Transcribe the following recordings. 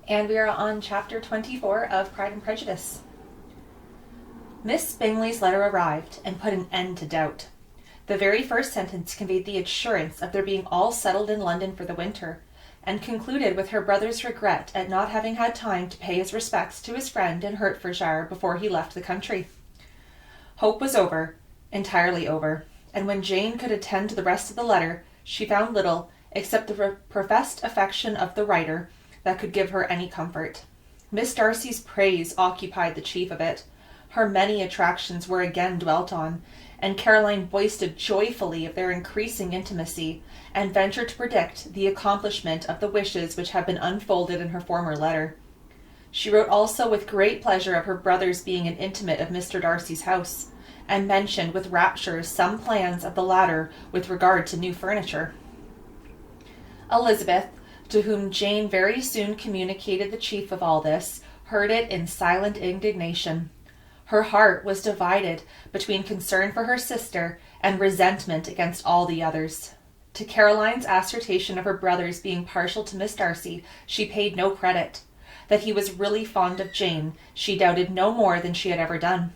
And we are on chapter 24 of Pride and Prejudice. Miss Bingley's letter arrived and put an end to doubt. The very first sentence conveyed the assurance of their being all settled in London for the winter, and concluded with her brother's regret at not having had time to pay his respects to his friend in Hertfordshire before he left the country. Hope was over, entirely over, and when Jane could attend to the rest of the letter, she found little, except the professed affection of the writer, that could give her any comfort. Miss Darcy's praise occupied the chief of it. Her many attractions were again dwelt on, and Caroline boasted joyfully of their increasing intimacy, and ventured to predict the accomplishment of the wishes which had been unfolded in her former letter. She wrote also with great pleasure of her brother's being an intimate of Mr. Darcy's house, and mentioned with rapture some plans of the latter with regard to new furniture. Elizabeth, to whom Jane very soon communicated the chief of all this, heard it in silent indignation. Her heart was divided between concern for her sister and resentment against all the others. To Caroline's assertion of her brother's being partial to Miss Darcy, she paid no credit. That he was really fond of Jane, she doubted no more than she had ever done.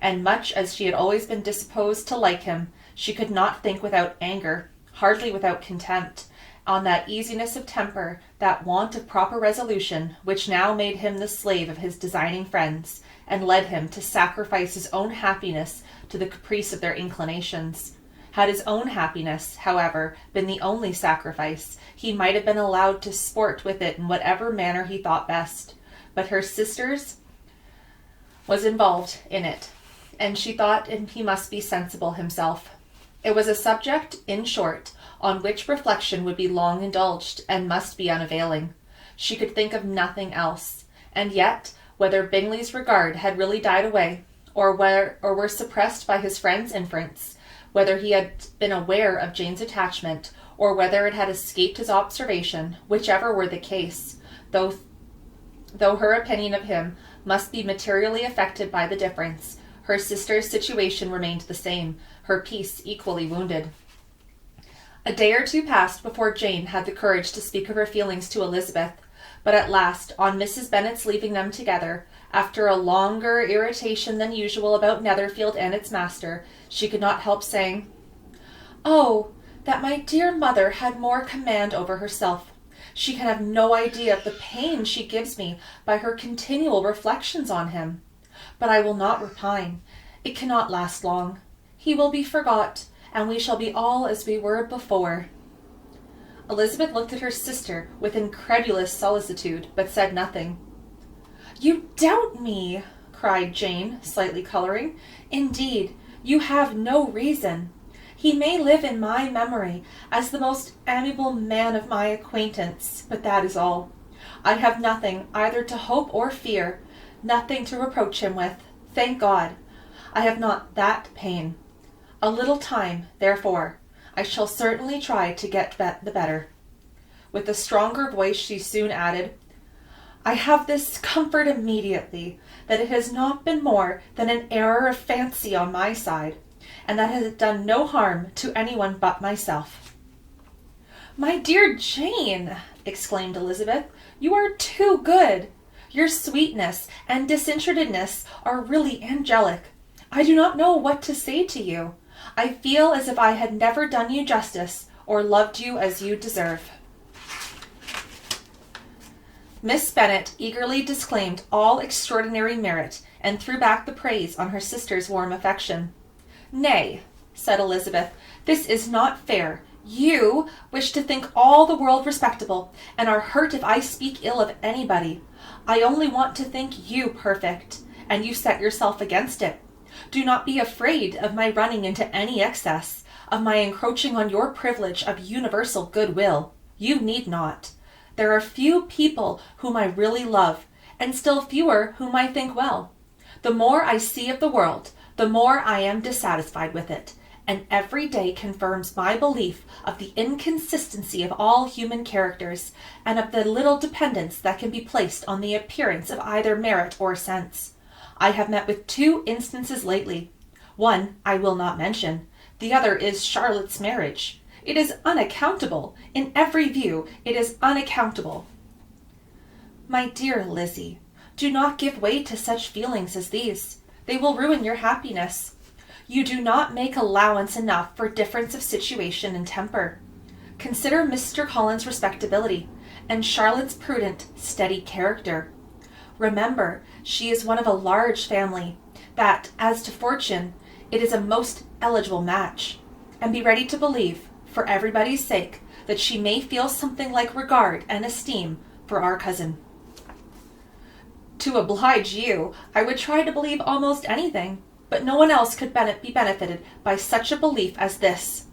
And much as she had always been disposed to like him, she could not think without anger, hardly without contempt, on that easiness of temper, that want of proper resolution, which now made him the slave of his designing friends, and led him to sacrifice his own happiness to the caprice of their inclinations. Had his own happiness, however, been the only sacrifice, he might have been allowed to sport with it in whatever manner he thought best. But her sister's was involved in it, and she thought he must be sensible himself. It was a subject, in short, on which reflection would be long indulged, and must be unavailing. She could think of nothing else, and yet, whether Bingley's regard had really died away, or were suppressed by his friend's inference, whether he had been aware of Jane's attachment, or whether it had escaped his observation, whichever were the case, though her opinion of him must be materially affected by the difference, her sister's situation remained the same, her peace equally wounded. A day or two passed before Jane had the courage to speak of her feelings to Elizabeth, but at last, on Mrs. Bennet's leaving them together, after a longer irritation than usual about Netherfield and its master, she could not help saying, "Oh, that my dear mother had more command over herself! She can have no idea of the pain she gives me by her continual reflections on him. But I will not repine. It cannot last long. He will be forgot, and we shall be all as we were before." Elizabeth looked at her sister with incredulous solicitude, but said nothing. "You doubt me," cried Jane, slightly colouring. "Indeed, you have no reason. He may live in my memory as the most amiable man of my acquaintance, but that is all. I have nothing either to hope or fear, nothing to reproach him with. Thank God, I have not that pain. A little time, therefore. I shall certainly try to get the better." With a stronger voice she soon added, "I have this comfort immediately, that it has not been more than an error of fancy on my side, and that it has done no harm to anyone but myself." "My dear Jane," exclaimed Elizabeth, "you are too good. Your sweetness and disinterestedness are really angelic. I do not know what to say to you. I feel as if I had never done you justice, or loved you as you deserve." Miss Bennet eagerly disclaimed all extraordinary merit, and threw back the praise on her sister's warm affection. "Nay," said Elizabeth, "this is not fair. You wish to think all the world respectable, and are hurt if I speak ill of anybody. I only want to think you perfect, and you set yourself against it. Do not be afraid of my running into any excess, of my encroaching on your privilege of universal goodwill. You need not. There are few people whom I really love, and still fewer whom I think well. The more I see of the world, the more I am dissatisfied with it, and every day confirms my belief of the inconsistency of all human characters, and of the little dependence that can be placed on the appearance of either merit or sense. I have met with 2 instances lately. One I will not mention. The other is Charlotte's marriage. It is unaccountable. In every view, it is unaccountable." My dear Lizzie, do not give way to such feelings as these. They will ruin your happiness. You do not make allowance enough for difference of situation and temper. Consider Mr. Collins' respectability and Charlotte's prudent, steady character. Remember, she is one of a large family, that, as to fortune, it is a most eligible match, and be ready to believe, for everybody's sake, that she may feel something like regard and esteem for our cousin. To oblige you, I would try to believe almost anything, but no one else could be benefited by such a belief as this.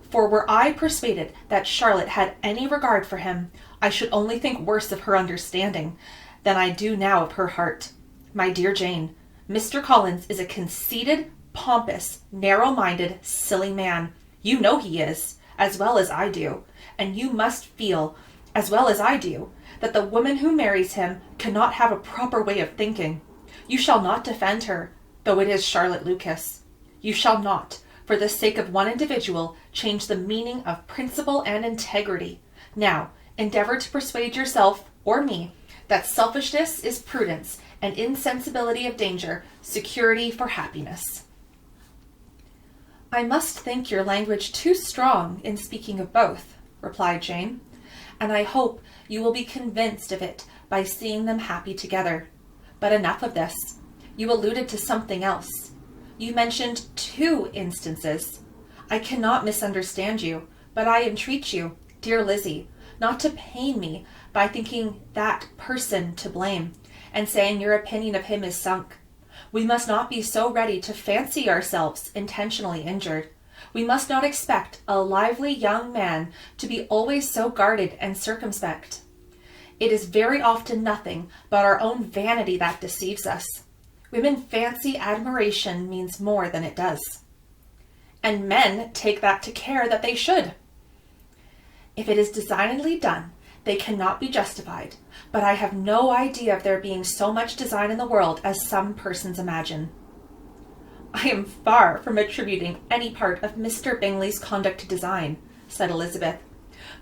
For were I persuaded that Charlotte had any regard for him, I should only think worse of her understanding than I do now of her heart. My dear Jane, Mr. Collins is a conceited, pompous, narrow-minded, silly man. You know he is, as well as I do, and you must feel, as well as I do, that the woman who marries him cannot have a proper way of thinking. You shall not defend her, though it is Charlotte Lucas. You shall not, for the sake of one individual, change the meaning of principle and integrity. Now, endeavor to persuade yourself, or me, that selfishness is prudence, and insensibility of danger, security for happiness. I must think your language too strong in speaking of both, replied Jane, and I hope you will be convinced of it by seeing them happy together. But enough of this. You alluded to something else. You mentioned 2 instances. I cannot misunderstand you, but I entreat you, dear Lizzie, not to pain me by thinking that person to blame, and saying your opinion of him is sunk. We must not be so ready to fancy ourselves intentionally injured. We must not expect a lively young man to be always so guarded and circumspect. It is very often nothing but our own vanity that deceives us. Women fancy admiration means more than it does. And men take that to care that they should. If it is designedly done, they cannot be justified, but I have no idea of there being so much design in the world as some persons imagine. I am far from attributing any part of Mr. Bingley's conduct to design, said Elizabeth,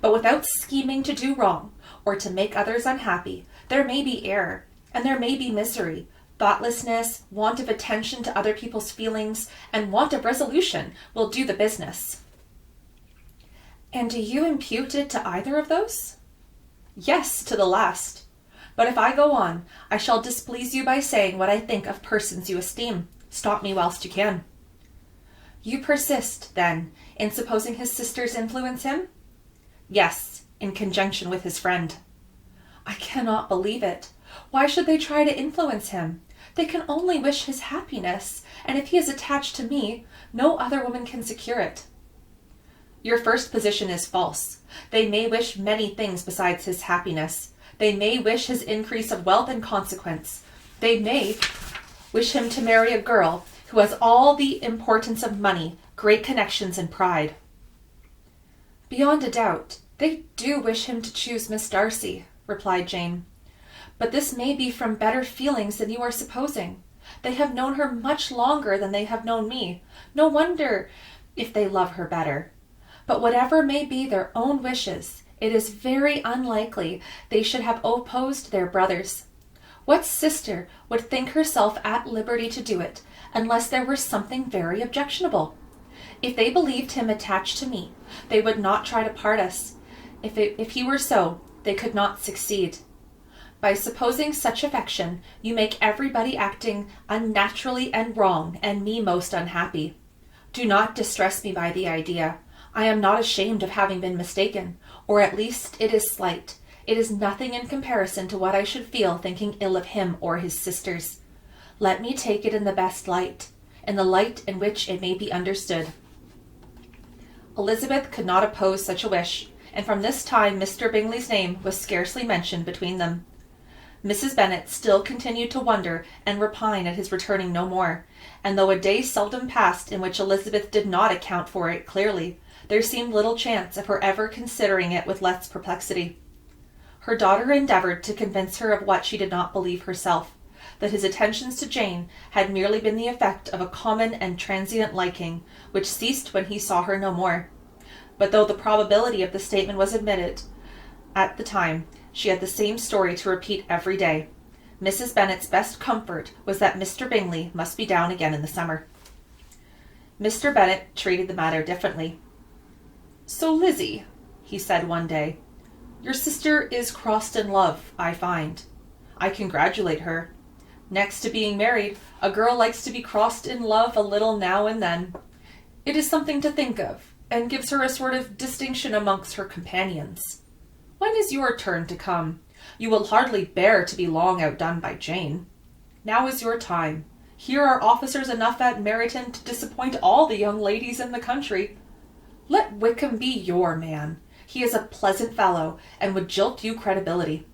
but without scheming to do wrong, or to make others unhappy, there may be error, and there may be misery, thoughtlessness, want of attention to other people's feelings, and want of resolution will do the business. And do you impute it to either of those? Yes, to the last. But if I go on, I shall displease you by saying what I think of persons you esteem. Stop me whilst you can. You persist, then, in supposing his sisters influence him? Yes, in conjunction with his friend. I cannot believe it. Why should they try to influence him? They can only wish his happiness, and if he is attached to me, no other woman can secure it. Your first position is false. They may wish many things besides his happiness. They may wish his increase of wealth and consequence. They may wish him to marry a girl who has all the importance of money, great connections, and pride. Beyond a doubt, they do wish him to choose Miss Darcy, replied Jane. But this may be from better feelings than you are supposing. They have known her much longer than they have known me. No wonder if they love her better. But whatever may be their own wishes, it is very unlikely they should have opposed their brothers. What sister would think herself at liberty to do it, unless there were something very objectionable? If they believed him attached to me, they would not try to part us. If he were so, they could not succeed. By supposing such affection, you make everybody acting unnaturally and wrong, and me most unhappy. Do not distress me by the idea. I am not ashamed of having been mistaken, or at least it is slight. It is nothing in comparison to what I should feel thinking ill of him or his sisters. Let me take it in the best light, in the light in which it may be understood. Elizabeth could not oppose such a wish, and from this time Mr. Bingley's name was scarcely mentioned between them. Mrs. Bennet still continued to wonder and repine at his returning no more, and though a day seldom passed in which Elizabeth did not account for it clearly, there seemed little chance of her ever considering it with less perplexity. Her daughter endeavoured to convince her of what she did not believe herself, that his attentions to Jane had merely been the effect of a common and transient liking, which ceased when he saw her no more. But though the probability of the statement was admitted at the time, She had the same story to repeat every day. Mrs. Bennet's best comfort was that Mr. Bingley must be down again in the summer. Mr. Bennet treated the matter differently. "So, Lizzie," he said one day, "your sister is crossed in love, I find. I congratulate her. Next to being married, a girl likes to be crossed in love a little now and then. It is something to think of, and gives her a sort of distinction amongst her companions. When is your turn to come? You will hardly bear to be long outdone by Jane. Now is your time. Here are officers enough at Meryton to disappoint all the young ladies in the country. Let Wickham be your man. He is a pleasant fellow, and would jilt you credibility."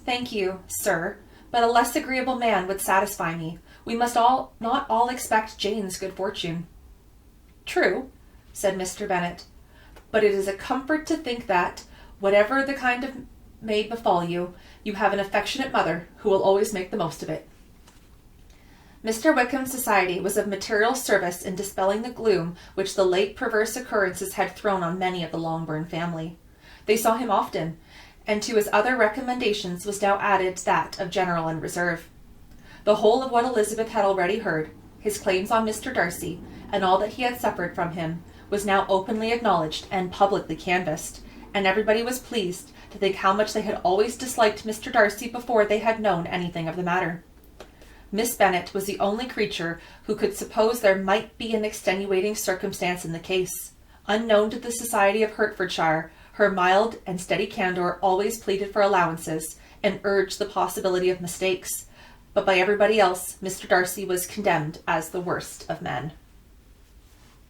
"Thank you, sir, but a less agreeable man would satisfy me. We must not all expect Jane's good fortune." "True," said Mr. Bennet, "but it is a comfort to think that, whatever the kind of may befall you, you have an affectionate mother who will always make the most of it." Mr. Wickham's society was of material service in dispelling the gloom which the late perverse occurrences had thrown on many of the Longbourn family. They saw him often, and to his other recommendations was now added that of general unreserve. The whole of what Elizabeth had already heard, his claims on Mr. Darcy, and all that he had suffered from him, was now openly acknowledged and publicly canvassed, and everybody was pleased to think how much they had always disliked Mr. Darcy before they had known anything of the matter. Miss Bennet was the only creature who could suppose there might be an extenuating circumstance in the case. Unknown to the society of Hertfordshire, her mild and steady candour always pleaded for allowances, and urged the possibility of mistakes, but by everybody else Mr. Darcy was condemned as the worst of men.